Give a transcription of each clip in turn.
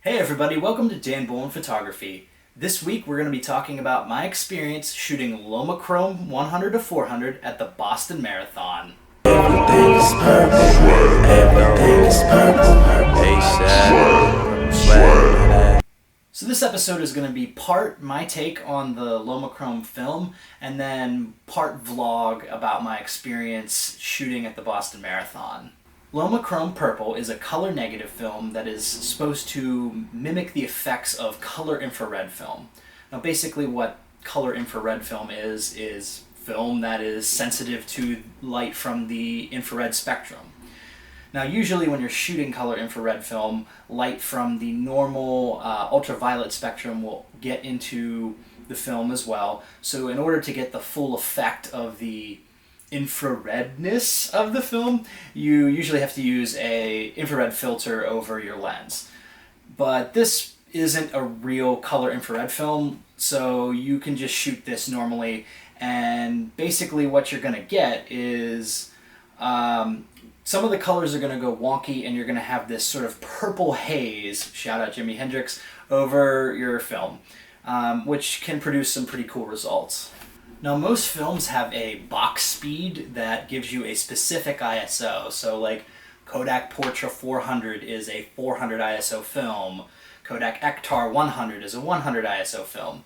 Hey everybody, welcome to Dan Bullman Photography. This week we're going to be talking about my experience shooting Lomochrome 100-400 at the Boston Marathon. Everything is purple. Everything is purple. ASAP. So this episode is going to be part my take on the Lomochrome film and then part vlog about my experience shooting at the Boston Marathon. Lomochrome Purple is a color negative film that is supposed to mimic the effects of color infrared film. Now basically what color infrared film is film that is sensitive to light from the infrared spectrum. Now usually when you're shooting color infrared film, light from the normal ultraviolet spectrum will get into the film as well. So in order to get the full effect of the infraredness of the film, you usually have to use a infrared filter over your lens. But this isn't a real color infrared film, so you can just shoot this normally, and basically what you're going to get is some of the colors are going to go wonky and you're going to have this sort of purple haze, shout out Jimi Hendrix, over your film, which can produce some pretty cool results. Now most films have a box speed that gives you a specific ISO, so like Kodak Portra 400 is a 400 ISO film, Kodak Ektar 100 is a 100 ISO film.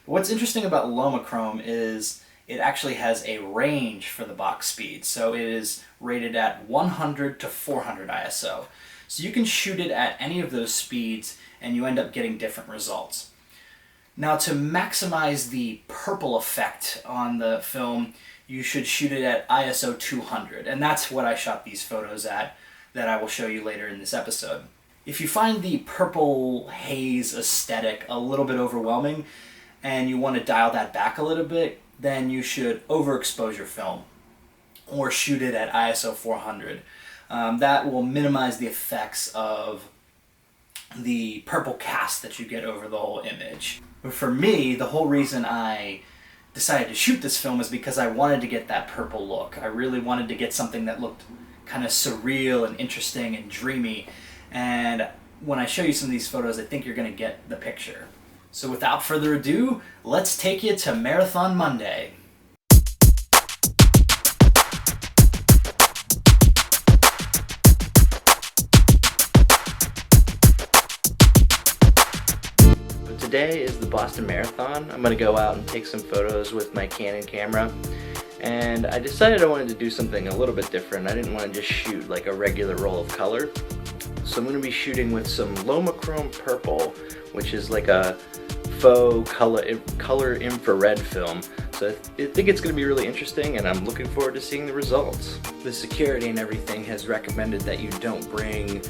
But what's interesting about Lomochrome is it actually has a range for the box speed, so it is rated at 100 to 400 ISO. So you can shoot it at any of those speeds and you end up getting different results. Now to maximize the purple effect on the film, you should shoot it at ISO 200, and that's what I shot these photos at that I will show you later in this episode. If you find the purple haze aesthetic a little bit overwhelming and you want to dial that back a little bit, then you should overexpose your film or shoot it at ISO 400. That will minimize the effects of the purple cast that you get over the whole image. But for me, the whole reason I decided to shoot this film is because I wanted to get that purple look. I really wanted to get something that looked kind of surreal and interesting and dreamy. And when I show you some of these photos, I think you're going to get the picture. So without further ado, let's take you to Marathon Monday. Today is the Boston Marathon. I'm going to go out and take some photos with my Canon camera, and I decided I wanted to do something a little bit different. I didn't want to just shoot like a regular roll of color, so I'm going to be shooting with some Lomochrome Purple, which is like a faux color infrared film. So I think it's going to be really interesting, and I'm looking forward to seeing the results. The security and everything has recommended that you don't bring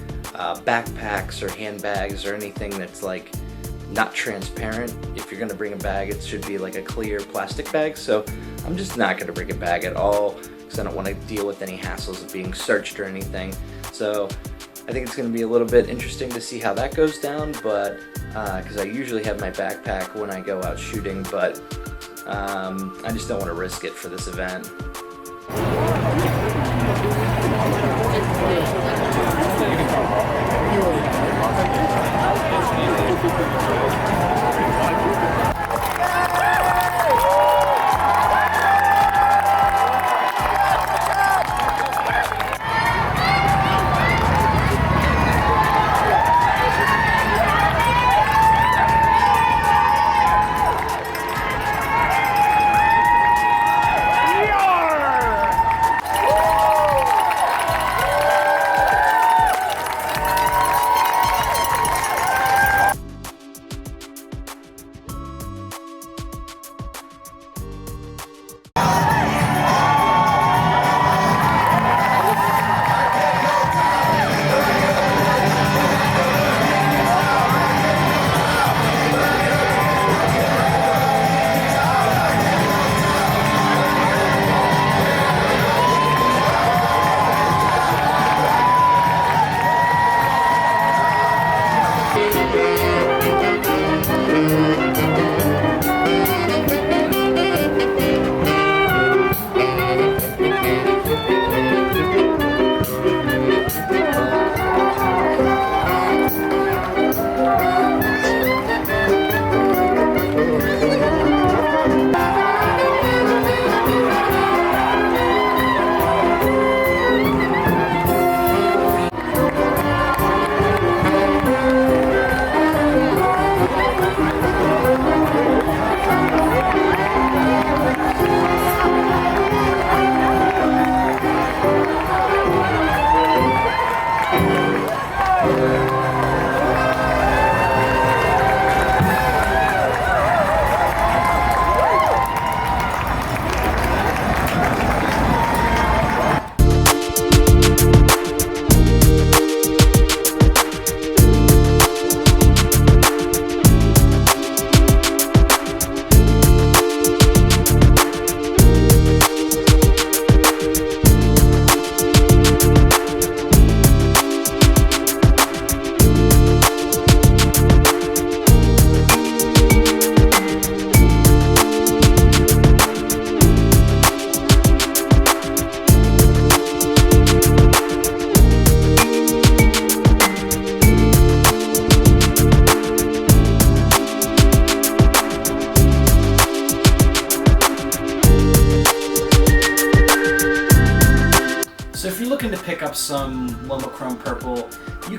backpacks or handbags or anything that's like not transparent. If you're going to bring a bag, it should be like a clear plastic bag, so I'm just not going to bring a bag at all because I don't want to deal with any hassles of being searched or anything. So I think it's going to be a little bit interesting to see how that goes down, but because I usually have my backpack when I go out shooting, but I just don't want to risk it for this event.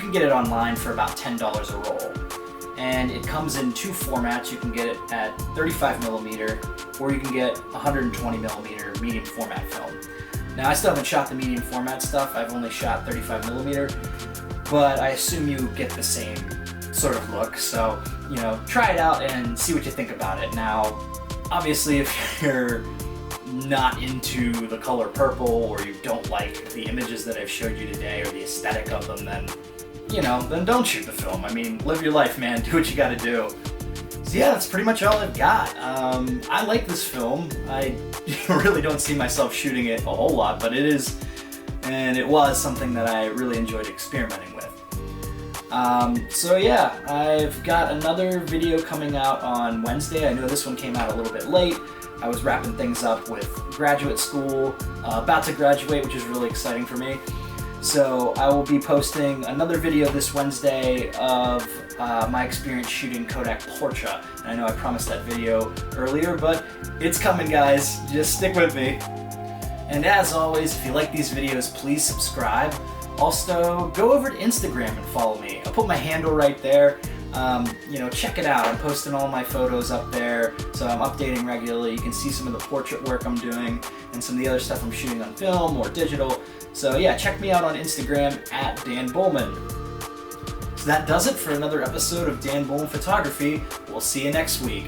can get it online for about $10 a roll. And it comes in two formats. You can get it at 35mm, or you can get 120mm medium format film. Now, I still haven't shot the medium format stuff. I've only shot 35mm, but I assume you get the same sort of look. So, you know, try it out and see what you think about it. Now, obviously, if you're not into the color purple, or you don't like the images that I've showed you today or the aesthetic of them, then, you know, then don't shoot the film. I mean, live your life, man. Do what you gotta do. So yeah, that's pretty much all I've got. I like this film. I really don't see myself shooting it a whole lot, but it is, and it was something that I really enjoyed experimenting with. So yeah, I've got another video coming out on Wednesday. I know this one came out a little bit late. I was wrapping things up with graduate school, about to graduate, which is really exciting for me. So I will be posting another video this Wednesday of my experience shooting Kodak Portra. And I know I promised that video earlier, but it's coming, guys. Just stick with me. And as always, if you like these videos, please subscribe. Also, go over to Instagram and follow me. I'll put my handle right there. You know, check it out. I'm posting all my photos up there, so I'm updating regularly. You can see some of the portrait work I'm doing and some of the other stuff I'm shooting on film or digital. So yeah, check me out on Instagram at Dan Bullman. So that does it for another episode of Dan Bullman Photography. We'll see you next week.